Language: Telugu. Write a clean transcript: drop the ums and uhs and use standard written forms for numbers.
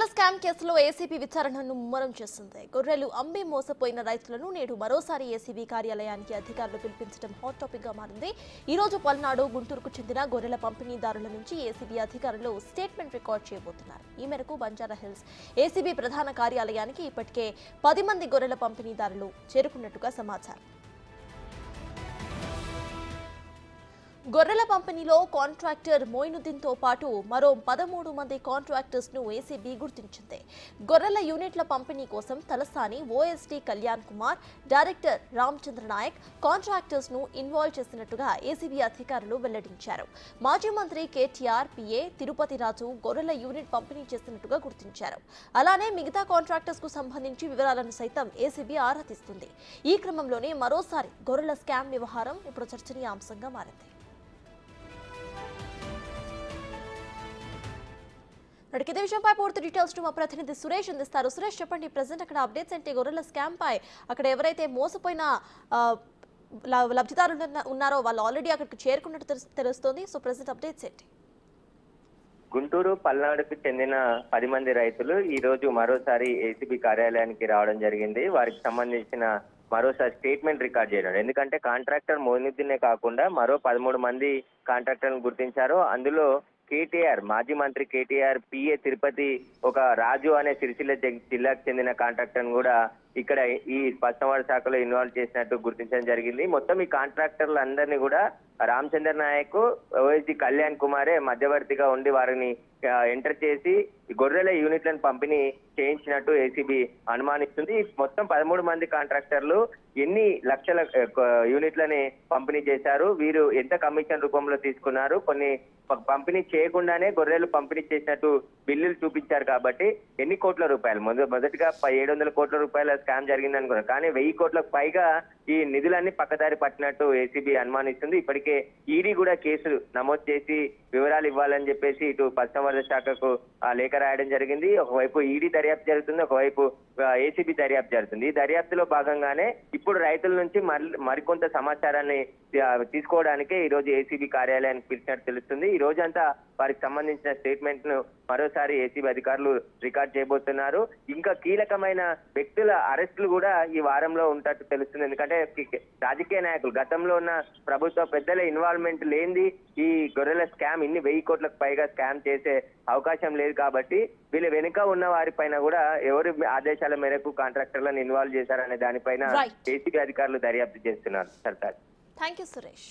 స్కామ్ కేసులో ఏసీబీ విచారణను ముమ్మరం చేసింది. గొర్రెలు అమ్మి మోసపోయిన రైతులను నేడు మరోసారి ఏసీబీ కార్యాలయానికి అధికారులు పిలిపించడం హాట్ టాపిక్ గా మారింది. ఈ రోజు పల్నాడు, గుంటూరుకు చెందిన గొర్రెల పంపిణీదారుల నుంచి ఏసీబీ అధికారులు స్టేట్మెంట్ రికార్డ్ చేయబోతున్నారు. ఈ మేరకు బంజారాహిల్స్ ఏసీబీ ప్రధాన కార్యాలయానికి ఇప్పటికే 10 మంది గొర్రెల పంపిణీదారులు చేరుకున్నట్టుగా సమాచారం. గొర్రెల పంపిణీలో కాంట్రాక్టర్ మోయినుద్దీన్ తో పాటు మరో 13 మంది కాంట్రాక్టర్స్ ను ఏసీబీ గుర్తించింది. గొర్రెల యూనిట్ల పంపిణీ కోసం Talasani OSD Kalyan Kumar, director Ramachandra Nayak contractors ను ఇన్వాల్వ్ చేసినట్టుగా ఏసీబీ అధికారులు వెల్లడించారు. మాజీ మంత్రి కేటీఆర్ పిఏ తిరుపతి రాజు గొర్రెల యూనిట్ పంపిణీ చేసినట్టుగా గుర్తించారు. అలానే మిగతా కాంట్రాక్టర్స్ కు సంబంధించి వివరాలను సైతం ఏసీబీ ఆరా తీస్తుంది. ఈ క్రమంలోనే మరోసారి గొర్రెల స్కామ్ వ్యవహారం ఇప్పుడు చర్చనీయాంశంగా మారింది. ఇదే విషయంపై పూర్తి డీటెయిల్స్ మా ప్రతినిధి సురేష్ అందిస్తారు. సురేష్, చెప్పండి, ప్రెసెంట్ అక్కడ అప్డేట్స్ ఏంటి? గొర్రెల స్కామ్ పై అక్కడ ఎవరైతే మోసపోయిన లబ్ధిదారులు ఉన్నారో వాళ్ళు ఆల్రెడీ అక్కడికి చేరుకున్నట్టు తెలుస్తోంది. సో ప్రెసెంట్ అప్డేట్స్ ఏంటి? గుంటూరు, పల్నాడుకు చెందిన 10 మంది రైతులు ఈ రోజు మరోసారి ఏసీబీ కార్యాలయానికి రావడం జరిగింది. వారికి సంబంధించిన మరోసారి స్టేట్మెంట్ రికార్డ్ చేయడం. ఎందుకంటే కాంట్రాక్టర్ మోయినుద్దీనే కాకుండా మరో 13 మంది కాంట్రాక్టర్లను గుర్తించారు. అందులో కేటీఆర్, మాజీ మంత్రి కేటీఆర్ పిఏ తిరుపతి, ఒక రాజు అనే సిరిసిల్ల జిల్లాకు చెందిన కాంట్రాక్టర్ కూడా ఇక్కడ ఈ పశుసంవర్ధక శాఖలో ఇన్వాల్వ్ చేసినట్టు గుర్తించడం జరిగింది. మొత్తం ఈ కాంట్రాక్టర్లు అందరినీ కూడా రామచంద్ర నాయక్, ఓఎస్టీ కళ్యాణ్ కుమారే మధ్యవర్తిగా ఉండి వారిని ఎంటర్ చేసి గొర్రెల యూనిట్లను పంపిణీ చేయించినట్టు ఏసీబీ అనుమానిస్తుంది. మొత్తం 13 మంది కాంట్రాక్టర్లు ఎన్ని లక్షల యూనిట్లని పంపిణీ చేశారు, వీరు ఎంత కమిషన్ రూపంలో తీసుకున్నారు, కొన్ని పంపిణీ చేయకుండానే గొర్రెలు పంపిణీ చేసినట్టు బిల్లులు చూపించారు. కాబట్టి ఎన్ని కోట్ల రూపాయలు, మొదటిగా 700 కోట్ల రూపాయల స్కామ్ జరిగింది అనుకున్నారు. కానీ 1000 కోట్లకు పైగా ఈ నిధులన్నీ పక్కదారి పట్టినట్టు ఏసీబీ అనుమానిస్తుంది. ఇప్పటికే ఈడీ కూడా కేసు నమోదు చేసి వివరాలు ఇవ్వాలని చెప్పేసి ఇటు పశుసంవర్ధక శాఖకు లేఖ రాయడం జరిగింది. ఒకవైపు ఈడీ దర్యాప్తు జరుగుతుంది, ఒకవైపు ఏసీబీ దర్యాప్తు జరుగుతుంది. ఈ దర్యాప్తులో భాగంగానే ఇప్పుడు రైతుల నుంచి మరికొంత సమాచారాన్ని తీసుకోవడానికే ఈ రోజు ఏసీబీ కార్యాలయానికి పిలిచినట్టు తెలుస్తుంది. ఈ రోజంతా వారికి సంబంధించిన స్టేట్మెంట్ ను మరోసారి ఏసీబీ అధికారులు రికార్డ్ చేయబోతున్నారు. ఇంకా కీలకమైన వ్యక్తుల అరెస్టులు కూడా ఈ వారంలో ఉంటట్టు తెలుస్తుంది. ఎందుకంటే రాజకీయ నాయకులు, గతంలో ఉన్న ప్రభుత్వ పెద్దల ఇన్వాల్వ్మెంట్ లేనిది ఈ గొర్రెల స్కామ్ ఇన్ని 1000 కోట్లకు పైగా స్కామ్ చేసే అవకాశం లేదు. కాబట్టి వీళ్ళ వెనుక ఉన్న వారిపైన కూడా ఎవరి ఆదేశాల మేరకు కాంట్రాక్టర్లను ఇన్వాల్వ్ చేశారనే దానిపైన ఏసీబీ అధికారులు దర్యాప్తు చేస్తున్నారు. సర్తాజ్. Thank you Suresh.